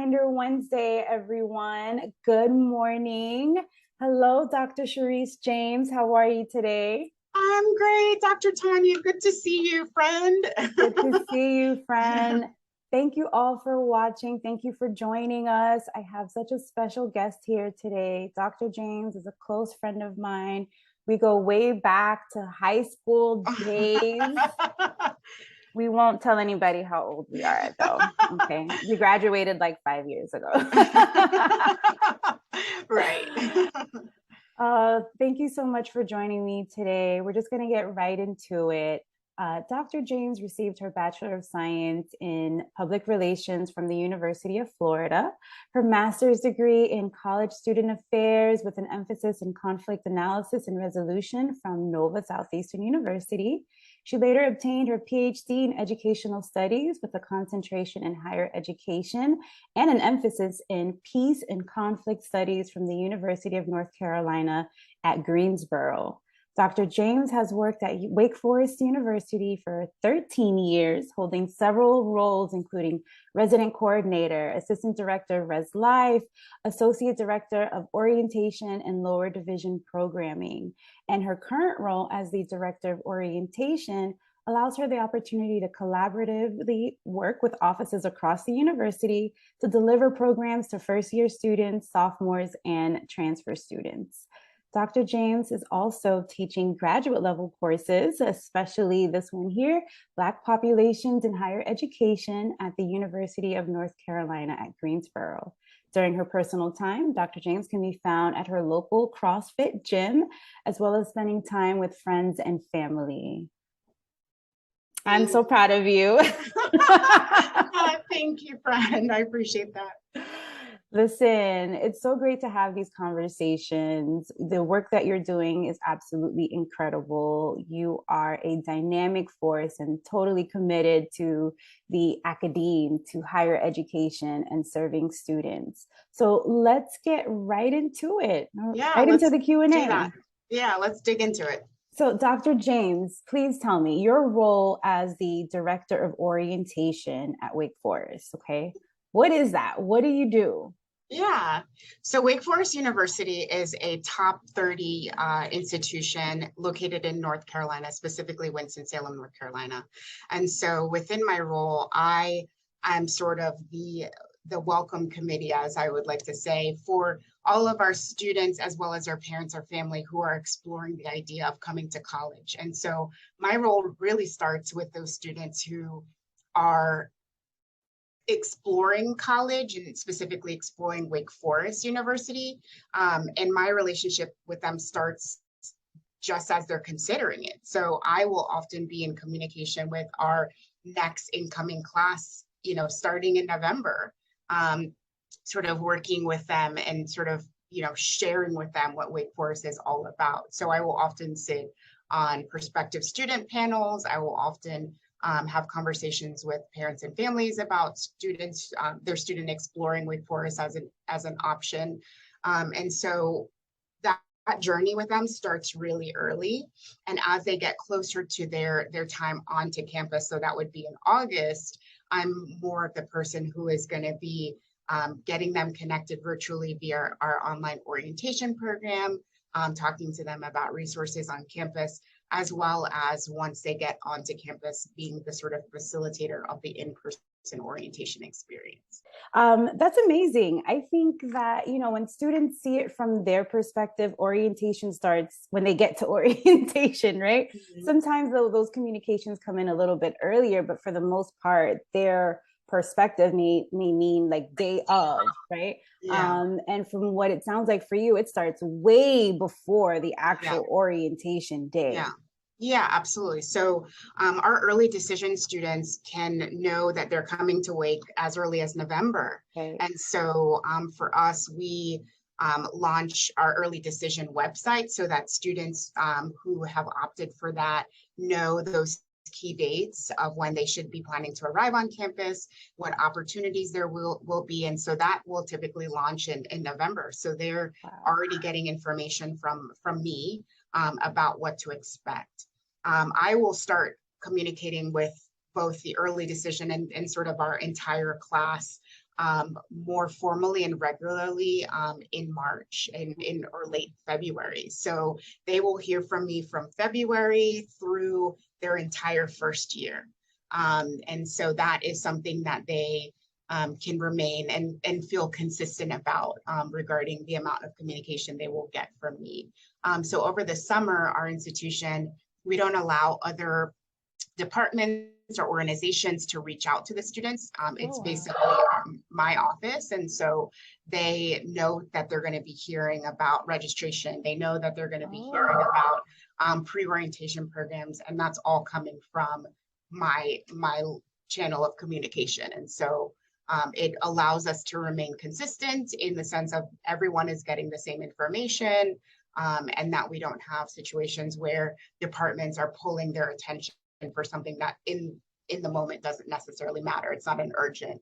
Reminder Wednesday, everyone. Good morning. Hello, Dr. Cherise James. How are you today? I'm great, Dr. Tanya. Good to see you, friend. Good to see you, friend. Thank you all for watching. Thank you for joining us. I have such a special guest here today. Dr. James is a close friend of mine. We go way back to high school days. We won't tell anybody how old we are, though. Okay. We graduated like 5 years ago. Right. Thank you so much for joining me today. We're just going to get right into it. Dr. James received her Bachelor of Science in Public Relations from the University of Florida, her master's degree in College Student Affairs with an emphasis in conflict analysis and resolution from Nova Southeastern University. She later obtained her PhD in Educational Studies with a concentration in higher education and an emphasis in peace and conflict studies from the University of North Carolina at Greensboro. Dr. James has worked at Wake Forest University for 13 years, holding several roles, including resident coordinator, assistant director of Res Life, associate director of orientation and lower division programming. And her current role as the director of orientation allows her the opportunity to collaboratively work with offices across the university to deliver programs to first-year students, sophomores, and transfer students. Dr. James is also teaching graduate level courses, especially this one here, Black Populations in Higher Education at the University of North Carolina at Greensboro. During her personal time, Dr. James can be found at her local CrossFit gym, as well as spending time with friends and family. I'm so proud of you. Thank you, friend. I appreciate that. Listen, it's so great to have these conversations. The work that you're doing is absolutely incredible. You are a dynamic force and totally committed to the academe, to higher education and serving students. So let's get right into it. Yeah, right into the Q&A. Yeah, let's dig into it. So Dr. James, please tell me your role as the director of orientation at Wake Forest, okay? What is that? What do you do? Yeah. So Wake Forest University is a top 30 institution located in North Carolina, specifically Winston-Salem, North Carolina. And so within my role, I'm sort of the welcome committee, as I would like to say, for all of our students, as well as our parents, our family, who are exploring the idea of coming to college. And so my role really starts with those students who are exploring college and specifically exploring Wake Forest University. And my relationship with them starts just as they're considering it. So I will often be in communication with our next incoming class, starting in November, sort of working with them and sort of, sharing with them what Wake Forest is all about. So I will often sit on prospective student panels. I will often have conversations with parents and families about students, their student exploring Wake Forest as an option. And so that journey with them starts really early. And as they get closer to their time onto campus, so that would be in August, I'm more of the person who is going to be getting them connected virtually via our online orientation program, talking to them about resources on campus, as well as once they get onto campus, being the sort of facilitator of the in-person orientation experience. That's amazing. I think that, when students see it from their perspective, orientation starts when they get to orientation, right? Mm-hmm. Sometimes those communications come in a little bit earlier, but for the most part, their perspective may mean like day of, right? Yeah. And from what it sounds like for you, it starts way before the actual orientation day. Yeah, absolutely. So our early decision students can know that they're coming to Wake as early as November. Okay. And so for us, we launch our early decision website so that students who have opted for that know those key dates of when they should be planning to arrive on campus, what opportunities there will be. And so that will typically launch in November. So they're already getting information from me about what to expect. I will start communicating with both the early decision and sort of our entire class more formally and regularly in March and in or late February. So they will hear from me from February through their entire first year. And so that is something that they can remain and feel consistent about regarding the amount of communication they will get from me. So over the summer, our institution, we don't allow other departments or organizations to reach out to the students. It's basically my office. And so they know that they're going to be hearing about registration. They know that they're going to be hearing about pre-orientation programs. And that's all coming from my channel of communication. And so it allows us to remain consistent in the sense of everyone is getting the same information, and that we don't have situations where departments are pulling their attention for something that in the moment doesn't necessarily matter. It's not an urgent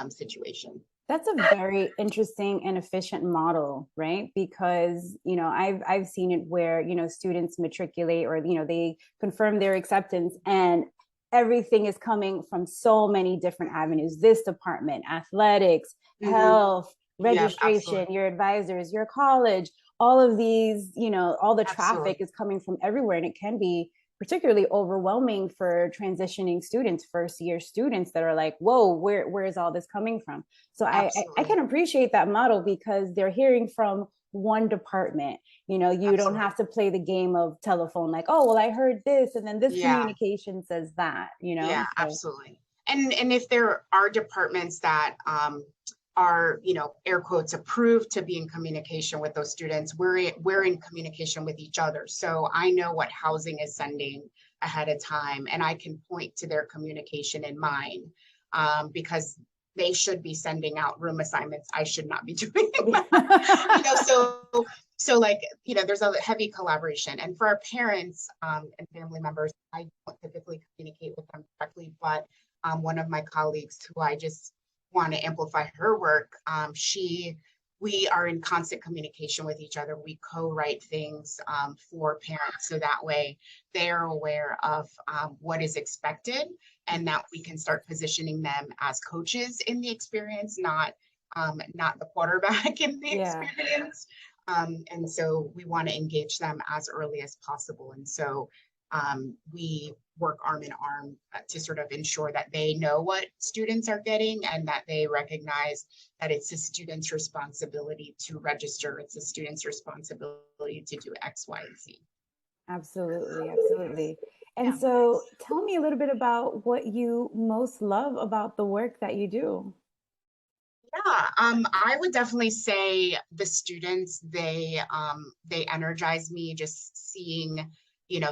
situation. That's a very interesting and efficient model, right? Because, I've seen it where, students matriculate or, they confirm their acceptance and everything is coming from so many different avenues. This department, athletics, health, registration, your advisors, your college, all of these, all the traffic is coming from everywhere. And it can be particularly overwhelming for transitioning students, first year students that are like, whoa, where is all this coming from? So I can appreciate that model because they're hearing from one department. You don't have to play the game of telephone, like, oh, well, I heard this, and then this communication says that, Yeah, so. Absolutely. And if there are departments that are, air quotes, approved to be in communication with those students, we're in communication with each other. So I know what housing is sending ahead of time, and I can point to their communication in mine, because they should be sending out room assignments. I should not be doing that. So like, there's a heavy collaboration. And for our parents and family members, I don't typically communicate with them directly, but one of my colleagues who I just want to amplify her work, we are in constant communication with each other. We co-write things for parents, so that way they are aware of what is expected, and that we can start positioning them as coaches in the experience, not the quarterback in the experience. And so we want to engage them as early as possible. And so we work arm in arm to sort of ensure that they know what students are getting and that they recognize that it's a student's responsibility to register. It's a student's responsibility to do X, Y, and Z. Absolutely, absolutely. And so tell me a little bit about what you most love about the work that you do. Yeah, I would definitely say the students, they energize me, just seeing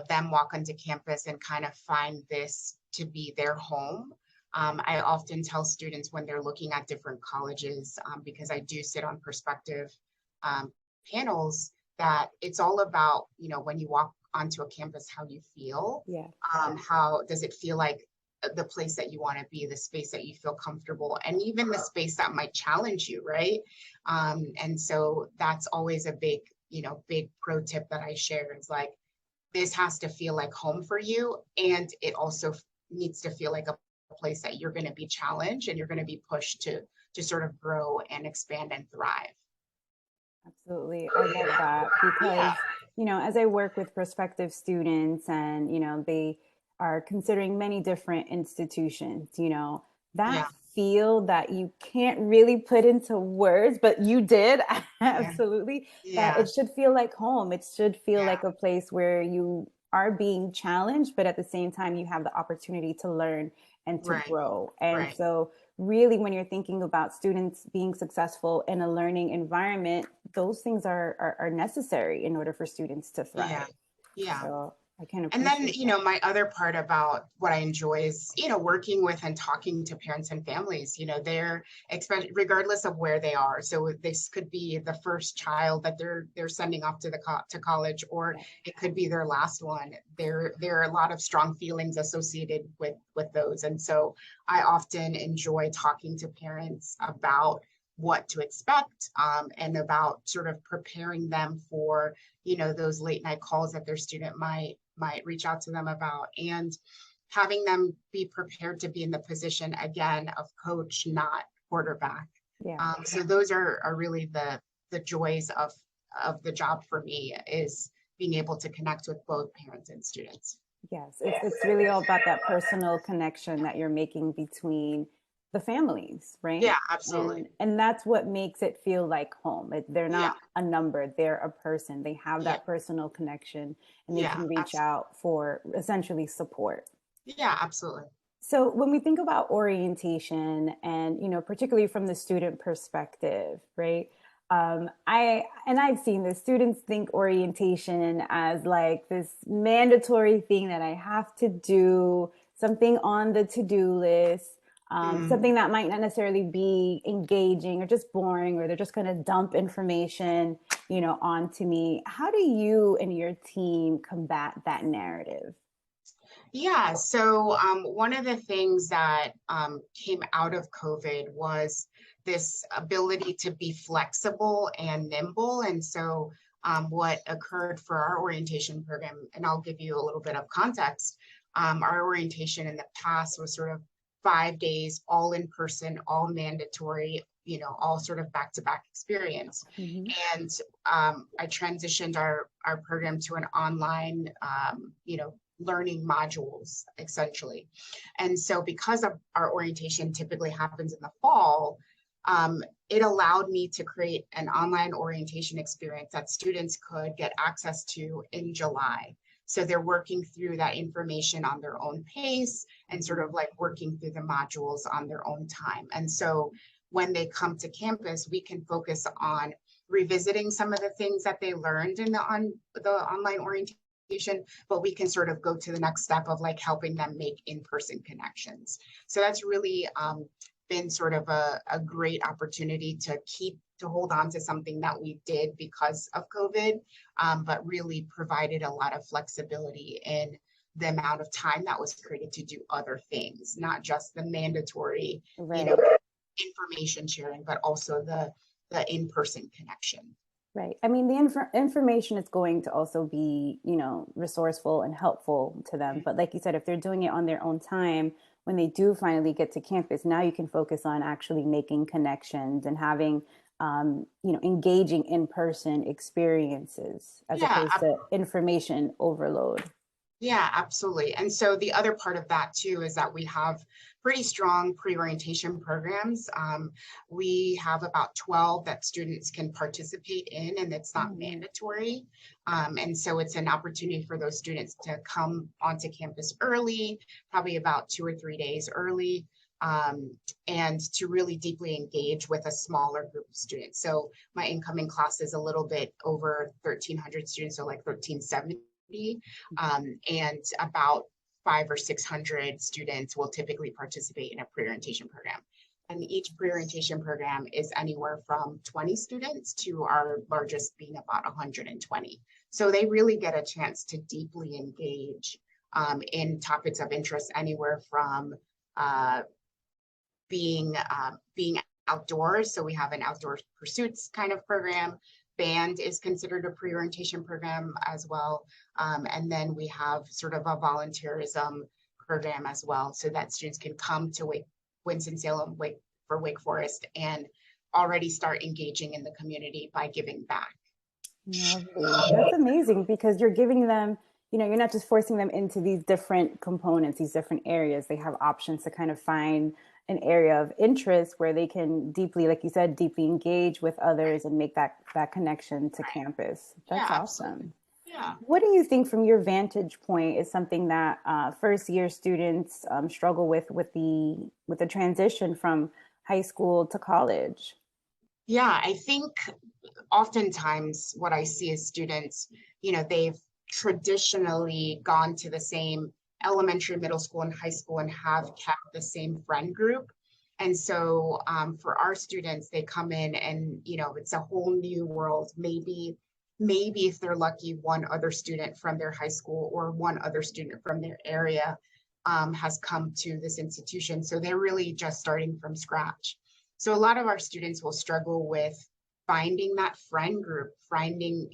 them walk onto campus and kind of find this to be their home. I often tell students when they're looking at different colleges, because I do sit on perspective panels, that it's all about, when you walk onto a campus, how you feel. How does it feel like the place that you want to be, the space that you feel comfortable, and even the space that might challenge you, right? And so that's always a big pro tip that I share. It's like, this has to feel like home for you, and it also needs to feel like a place that you're going to be challenged and you're going to be pushed to sort of grow and expand and thrive. Absolutely. I love that because, as I work with prospective students and, they are considering many different institutions, that feel that you can't really put into words, but you did absolutely, that it should feel like home. It should feel like a place where you are being challenged, but at the same time, you have the opportunity to learn and to grow. And so really, when you're thinking about students being successful in a learning environment, those things are necessary in order for students to thrive. So I can appreciate and then, my other part about what I enjoy is, working with and talking to parents and families, they're regardless of where they are. So this could be the first child that they're sending off to college, or it could be their last one. There are a lot of strong feelings associated with those. And so I often enjoy talking to parents about what to expect, and about sort of preparing them for, those late night calls that their student might reach out to them about, and having them be prepared to be in the position again of coach, not quarterback. Yeah. So those are really the joys of the job for me, is being able to connect with both parents and students. Yes, it's really all about that personal connection that you're making between the families, right? Yeah, absolutely. And that's what makes it feel like home. They're Yeah, not a number, they're a person. They have yeah, that personal connection and they yeah, can reach out for essentially support. yeah, absolutely. So when we think about orientation and, particularly from the student perspective, right? I've seen this, students think orientation as like this mandatory thing that I have to do, something on the to-do list, Mm. something that might not necessarily be engaging or just boring, or they're just going to dump information, onto me. How do you and your team combat that narrative? Yeah, so one of the things that came out of COVID was this ability to be flexible and nimble. And so what occurred for our orientation program, and I'll give you a little bit of context, our orientation in the past was sort of 5 days, all in person, all mandatory, all sort of back-to-back experience. Mhm. And I transitioned our program to an online, learning modules essentially. And so because of our orientation typically happens in the fall, it allowed me to create an online orientation experience that students could get access to in July. So they're working through that information on their own pace and sort of like working through the modules on their own time. And so when they come to campus, we can focus on revisiting some of the things that they learned in the online orientation, but we can sort of go to the next step of like helping them make in-person connections. So that's really been sort of a great opportunity to hold on to something that we did because of COVID, but really provided a lot of flexibility in the amount of time that was created to do other things, not just the mandatory, Right. information sharing, but also the in-person connection. Right. I mean, the information is going to also be, resourceful and helpful to them. But like you said, if they're doing it on their own time, when they do finally get to campus, now you can focus on actually making connections and having, engaging in-person experiences as Yeah, opposed to information overload. yeah, absolutely. And so the other part of that too is that we have pretty strong pre-orientation programs. We have about 12 that students can participate in, and it's not Mhm. mandatory. And so it's an opportunity for those students to come onto campus early, probably about 2 or 3 days early, and to really deeply engage with a smaller group of students. So my incoming class is a little bit over 1,300 students, so like 1,370. And about 500 or 600 students will typically participate in a pre-orientation program. And each pre-orientation program is anywhere from 20 students to our largest being about 120. So they really get a chance to deeply engage in topics of interest, anywhere from being outdoors. So we have an outdoor pursuits kind of program. Band is considered a pre-orientation program as well. And then we have sort of a volunteerism program as well, so that students can come to Winston-Salem for Wake Forest and already start engaging in the community by giving back. Lovely. That's amazing because you're giving them, you're not just forcing them into these different components, these different areas. They have options to kind of find an area of interest where they can deeply, like you said, deeply engage with others and make that connection to campus. Yeah, That's absolutely. awesome. Yeah. What do you think, from your vantage point, is something that first year students struggle with the transition from high school to college? Yeah, I think oftentimes what I see is students, they've traditionally gone to the same elementary, middle school, and high school and have kept the same friend group. And so for our students, they come in and, it's a whole new world. Maybe if they're lucky, one other student from their high school or one other student from their area has come to this institution. So they're really just starting from scratch. So a lot of our students will struggle with finding that friend group, finding,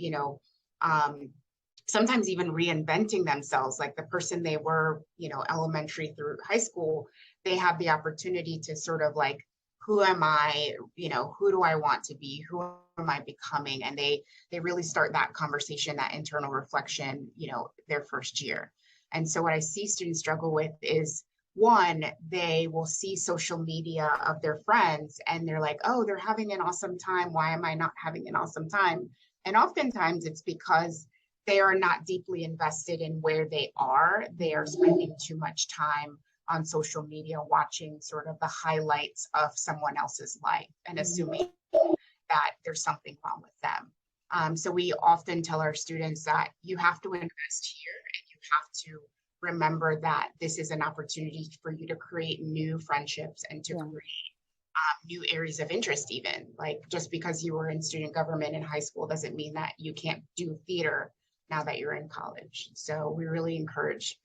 sometimes even reinventing themselves, like the person they were, elementary through high school. They have the opportunity to sort of like who am I, who do I want to be, who am I becoming? And they really start that conversation, that internal reflection, their first year. And so what I see students struggle with is, one, they will see social media of their friends and they're like, oh, they're having an awesome time. Why am I not having an awesome time? And oftentimes it's because they are not deeply invested in where they are. They are spending too much time on social media watching sort of the highlights of someone else's life and assuming that there's something wrong with them. So we often tell our students that you have to invest here and you have to remember that this is an opportunity for you to create new friendships and to create new areas of interest. Even like, just because you were in student government in high school doesn't mean that you can't do theater now that you're in college. So we really encourage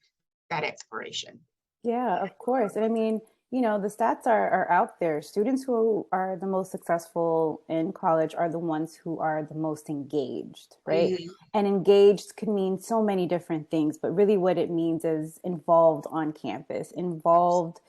that exploration. Yeah, of course. And I mean, the stats are out there. Students who are the most successful in college are the ones who are the most engaged, right? Mm-hmm. And engaged can mean so many different things, but really what it means is involved on campus, involved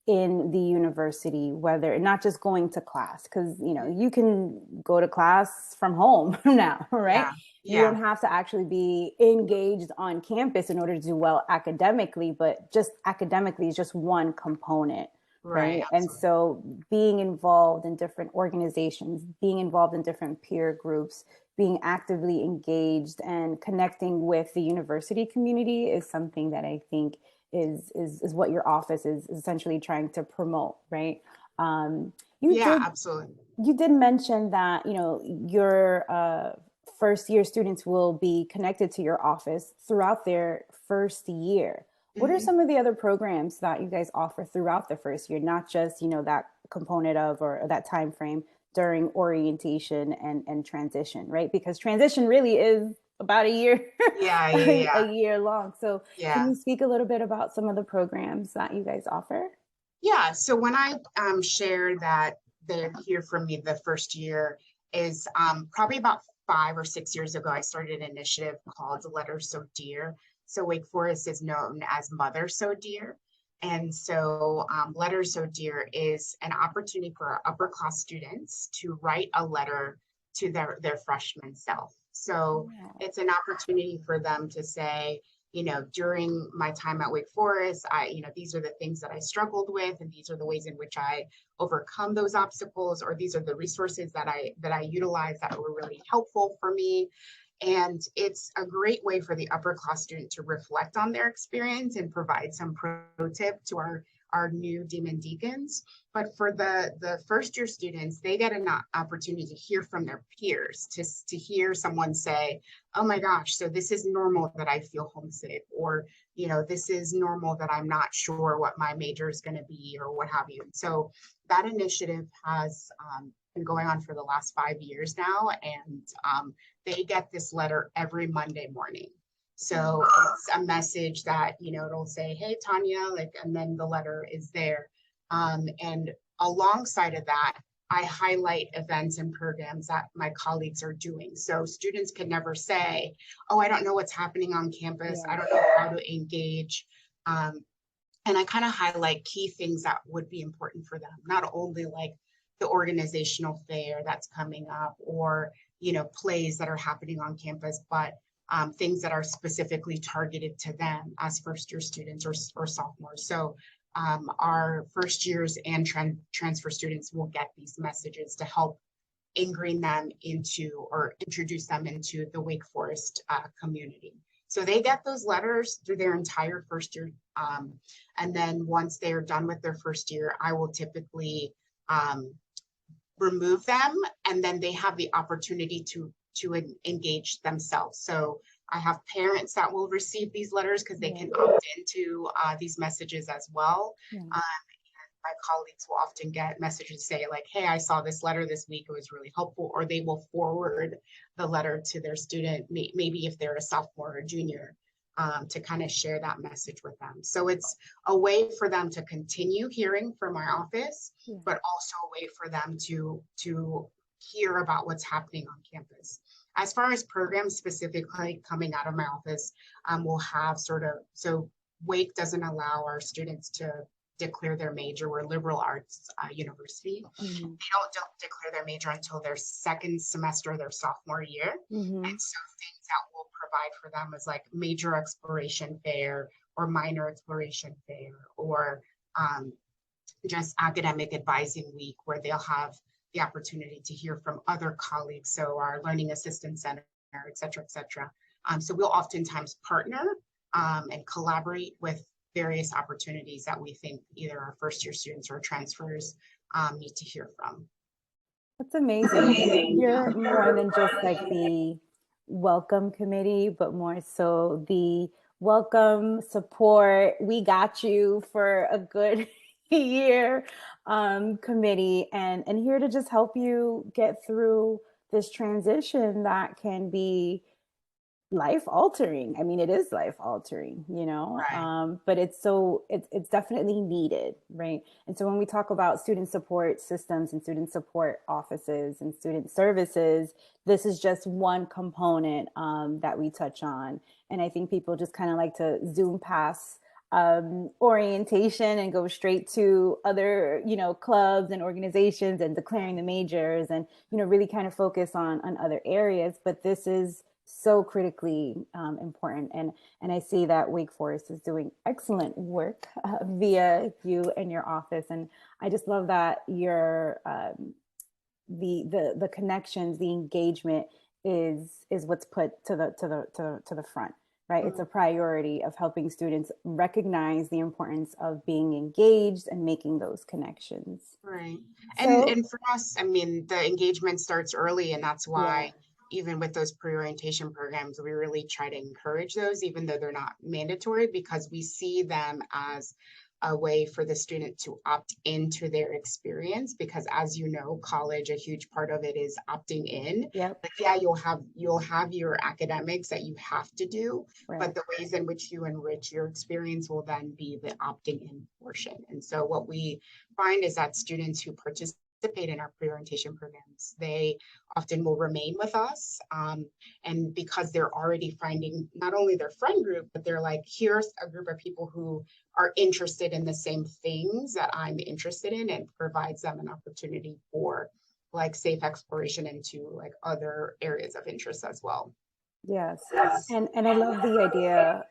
in the university, whether not just going to class, because you can go to class from home now, right? Yeah, You yeah, don't have to actually be engaged on campus in order to do well academically, but just academically is just one component, right, right? And absolutely. so being involved in different organizations, being involved in different peer groups, being actively engaged and connecting with the university community is something that I think is what your office is essentially trying to promote, right? Um, you Yeah, did absolutely. you did mention that your first year students will be connected to your office throughout their first year. What are Mm-hmm. some of the other programs that you guys offer throughout the first year, not just that component of or that time frame during orientation and transition, right? Because transition really is about a year Yeah, yeah, a yeah, year long. So can yeah. you speak a little bit about some of the programs that you guys offer? Yeah, so when I share that they're here from me the first year is probably about 5 or 6 years ago, I started an initiative called Letter So Dear. So Wake Forest is known as Mother So Dear. And so Letter So Dear is an opportunity for our upper class students to write a letter to their freshman self. So Yeah. it's an opportunity for them to say, during my time at Wake Forest, these are the things that I struggled with, and these are the ways in which I overcome those obstacles, or these are the resources that I utilize that were really helpful for me. And it's a great way for the upper class student to reflect on their experience and provide some pro tip to our new demon deacons. But for the first year students, they get an opportunity to hear from their peers, to hear someone say, oh my gosh, so this is normal that I feel homesick, or, this is normal that I'm not sure what my major is going to be, or what have you. So that initiative has been going on for the last 5 years now. And they get this letter every Monday morning. So it's a message that, it'll say, hey, Tanya, like, and then the letter is there. And alongside of that, I highlight events and programs that my colleagues are doing. So students can never say, oh, I don't know what's happening on campus. I Yeah. don't know how to engage. And I kind of highlight key things that would be important for them, not only like the organizational fair that's coming up, or plays that are happening on campus, but things that are specifically targeted to them as first year students or sophomores. So our first years and transfer students will get these messages to help ingrain them into or introduce them into the Wake Forest community. So they get those letters through their entire first year. And then once they are done with their first year, I will typically remove them, and then they have the opportunity to engage themselves. So I have parents that will receive these letters because they Yeah. can opt into these messages as well. Yeah. My colleagues will often get messages say like, hey, I saw this letter this week, it was really helpful, or they will forward the letter to their student, maybe if they're a sophomore or junior, to kind of share that message with them. So it's a way for them to continue hearing from our office, Yeah. but also a way for them to hear about what's happening on campus. As far as programs specifically coming out of my office, we'll have so Wake doesn't allow our students to declare their major. We're a liberal arts university. Mm-hmm. They don't declare their major until their second semester of their sophomore year. Mm-hmm. And so things that we'll provide for them is like major exploration fair or minor exploration fair, or just academic advising week where they'll have the opportunity to hear from other colleagues. So our Learning Assistance Center, et cetera, et cetera. So we'll oftentimes partner and collaborate with various opportunities that we think either our first year students or transfers need to hear from. That's amazing. You're more than just like the welcome committee, but more so the welcome, support, we got you for a good year committee, and here to just help you get through this transition that can be life altering. I mean, it is life altering, Right. but it's definitely needed, right? And so when we talk about student support systems and student support offices and student services, this is just one component that we touch on. And I think people just kind of like to zoom past orientation and go straight to other, clubs and organizations and declaring the majors, and really kind of focus on other areas. But this is so critically important, and I see that Wake Forest is doing excellent work via you and your office, and I just love that your the connections, the engagement is what's put to the front, right? It's a priority of helping students recognize the importance of being engaged and making those connections. Right. So And for us, I mean, the engagement starts early, and that's yeah, why even with those pre-orientation programs, we really try to encourage those, even though they're not mandatory, because we see them as a way for the student to opt into their experience. Because as you know, college, a huge part of it is opting in. yep, But yeah, you'll have your academics that you have to do, right, but the ways in which you enrich your experience will then be the opting in portion. And so what we find is that students who participate in our pre-orientation programs, they often will remain with us. And because they're already finding not only their friend group, but they're like, here's a group of people who are interested in the same things that I'm interested in, and provides them an opportunity for like safe exploration into like other areas of interest as well. yes. And I love the idea,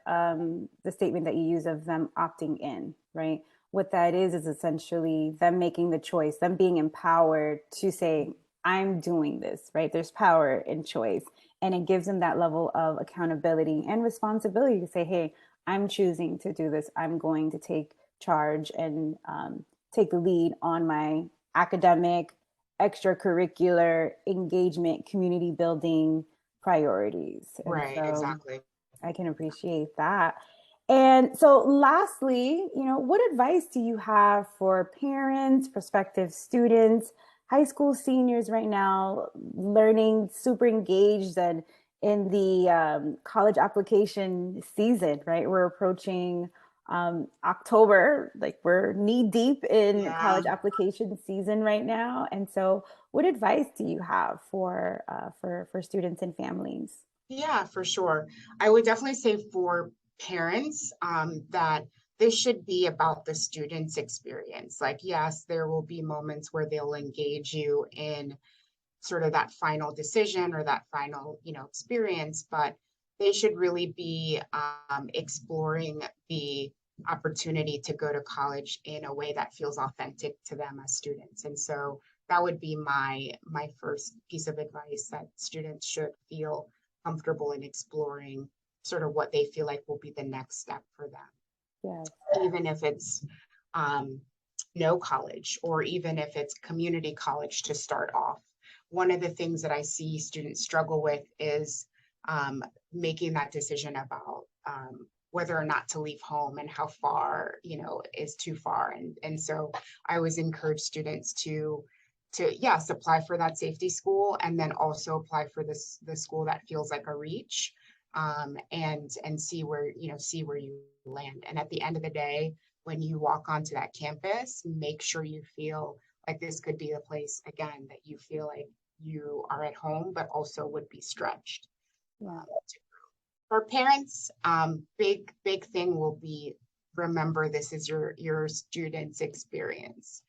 the statement that you use of them opting in, right? What that is essentially them making the choice, them being empowered to say, I'm doing this, right? There's power in choice. And it gives them that level of accountability and responsibility to say, hey, I'm choosing to do this. I'm going to take charge and take the lead on my academic, extracurricular engagement, community building priorities. And Right, so exactly. I can appreciate that. And so, lastly, what advice do you have for parents, prospective students, high school seniors right now, learning, super engaged, and in the college application season, right? We're approaching October, like we're knee deep in Yeah. college application season right now. And so, what advice do you have for students and families? Yeah, for sure. I would definitely say for parents that this should be about the student's experience. Like, yes, there will be moments where they'll engage you in sort of that final decision or that final, experience, but they should really be exploring the opportunity to go to college in a way that feels authentic to them as students. And so that would be my first piece of advice, that students should feel comfortable in exploring sort of what they feel like will be the next step for them, Yes. even if it's um, no college, or even if it's community college to start off. One of the things that I see students struggle with is making that decision about whether or not to leave home, and how far, is too far. And so I always encourage students to yes, apply for that safety school, and then also apply for the school that feels like a reach, and see where you land. And at the end of the day, when you walk onto that campus, make sure you feel like this could be a place again that you feel like you are at home, but also would be stretched. Yeah. For parents, big thing will be remember this is your student's experience.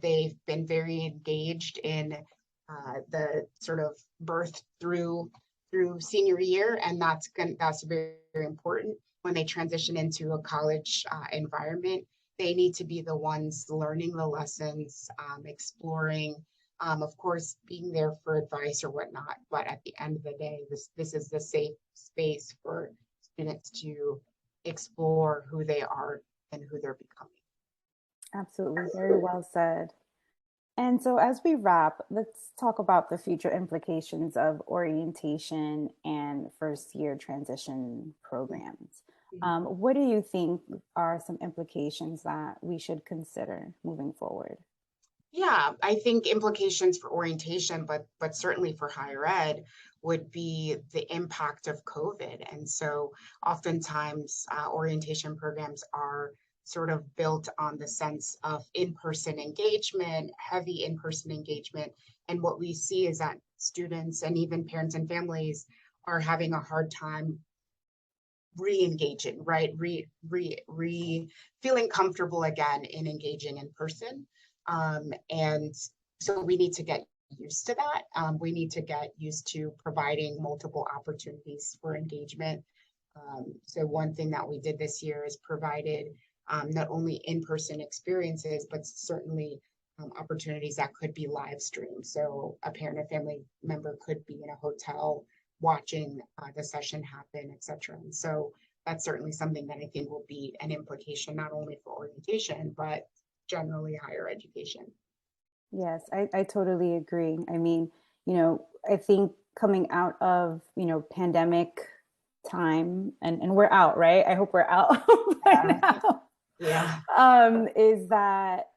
They've been very engaged in the sort of birth through senior year, and that's very, very important. When they transition into a college environment, they need to be the ones learning the lessons, exploring, of course, being there for advice or whatnot. But at the end of the day, this is the safe space for students to explore who they are and who they're becoming. Absolutely. Very well said. And so, as we wrap, let's talk about the future implications of orientation and first year transition programs. What do you think are some implications that we should consider moving forward? Yeah, I think implications for orientation, but certainly for higher ed, would be the impact of COVID. And so oftentimes orientation programs are sort of built on the sense of in-person engagement, heavy in-person engagement. And what we see is that students and even parents and families are having a hard time re-engaging, right? Feeling comfortable again in engaging in person. And so we need to get used to that. We need to get used to providing multiple opportunities for engagement. So one thing that we did this year is provided not only in-person experiences, but certainly opportunities that could be live streamed. So a parent or family member could be in a hotel watching the session happen, et cetera. And so that's certainly something that I think will be an implication, not only for orientation, but generally higher education. Yes, I totally agree. I mean, I think coming out of, pandemic time, and we're out, right? I hope we're out by Yeah. now. Yeah. Is that,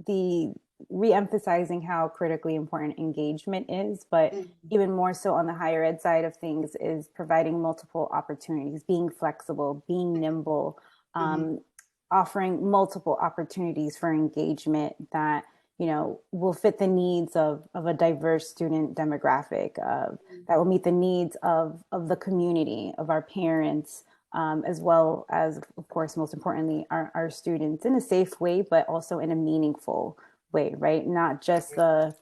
the re-emphasizing how critically important engagement is, but Mhm. even more so on the higher ed side of things is providing multiple opportunities, being flexible, being nimble, Mhm. um, offering multiple opportunities for engagement that will fit the needs of a diverse student demographic, that will meet the needs of the community, of our parents, as well as, of course, most importantly, our students in a safe way, but also in a meaningful way, right? Not just the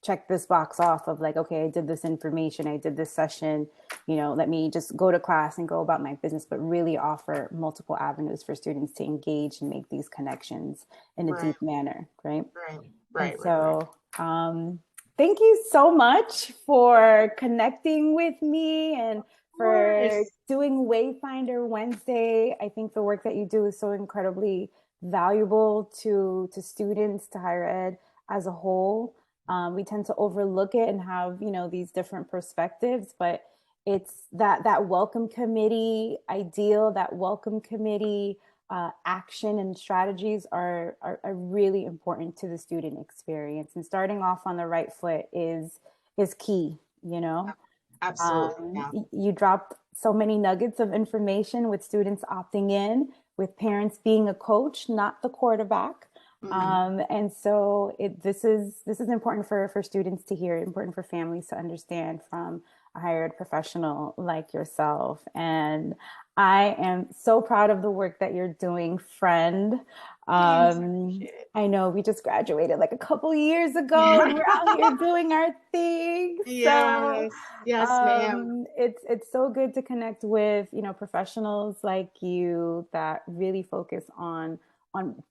check this box off of like, okay, I did this information, I did this session, let me just go to class and go about my business, but really offer multiple avenues for students to engage and make these connections in a Right, deep manner, right? right, And right, right, right. so, thank you so much for connecting with me and Of for course. doing Wayfinder Wednesday. I think the work that you do is so incredibly valuable to students, to higher ed as a whole. We tend to overlook it and have, these different perspectives, but it's that welcome committee ideal, that welcome committee action and strategies are really important to the student experience. And starting off on the right foot is key, Absolutely. Yeah. You dropped so many nuggets of information with students opting in, with parents being a coach, not the quarterback. Mhm. And so this is important for students to hear, important for families to understand from a higher ed professional like yourself. And I am so proud of the work that you're doing, friend. Thanks. I Um, appreciate I know we just graduated like a couple years ago it. and we're out here doing our thing. So Yes, yes, ma'am. it's so good to connect with, professionals like you that really focus on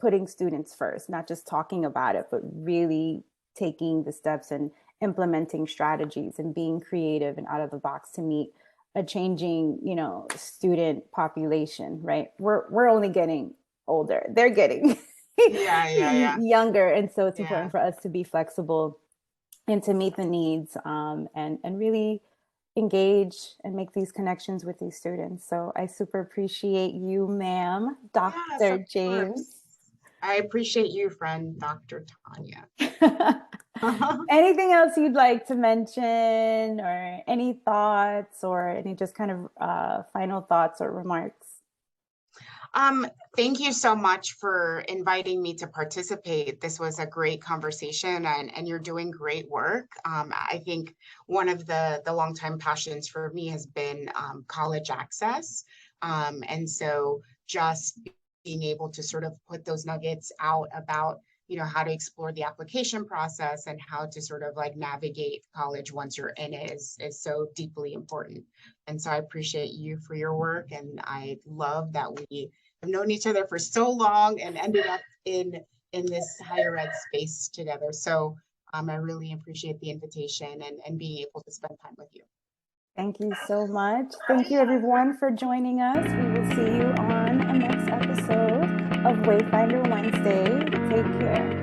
putting students first, not just talking about it, but really taking the steps and implementing strategies and being creative and out of the box to meet a changing, student population, right? We're only getting older. They're getting Yeah, yeah, yeah, younger. And so it's yeah. important for us to be flexible and to meet the needs, and really engage and make these connections with these students. So I super appreciate you, ma'am, Yes, of Dr. James. course. I appreciate you, friend, Dr. Tanya. Anything else you'd like to mention, or any thoughts, or any just kind of final thoughts or remarks? Um, Thank you so much for inviting me to participate. This was a great conversation, and you're doing great work. I think one of the longtime passions for me has been college access. And so just being able to sort of put those nuggets out about, how to explore the application process and how to sort of like navigate college once you're in it is so deeply important. And so I appreciate you for your work. And I love that we have known each other for so long and ended up in this higher ed space together. So I really appreciate the invitation and being able to spend time with you. Thank you so much. Thank you, everyone, for joining us. We will see you on a next episode of Wayfinder Wednesday. Take care.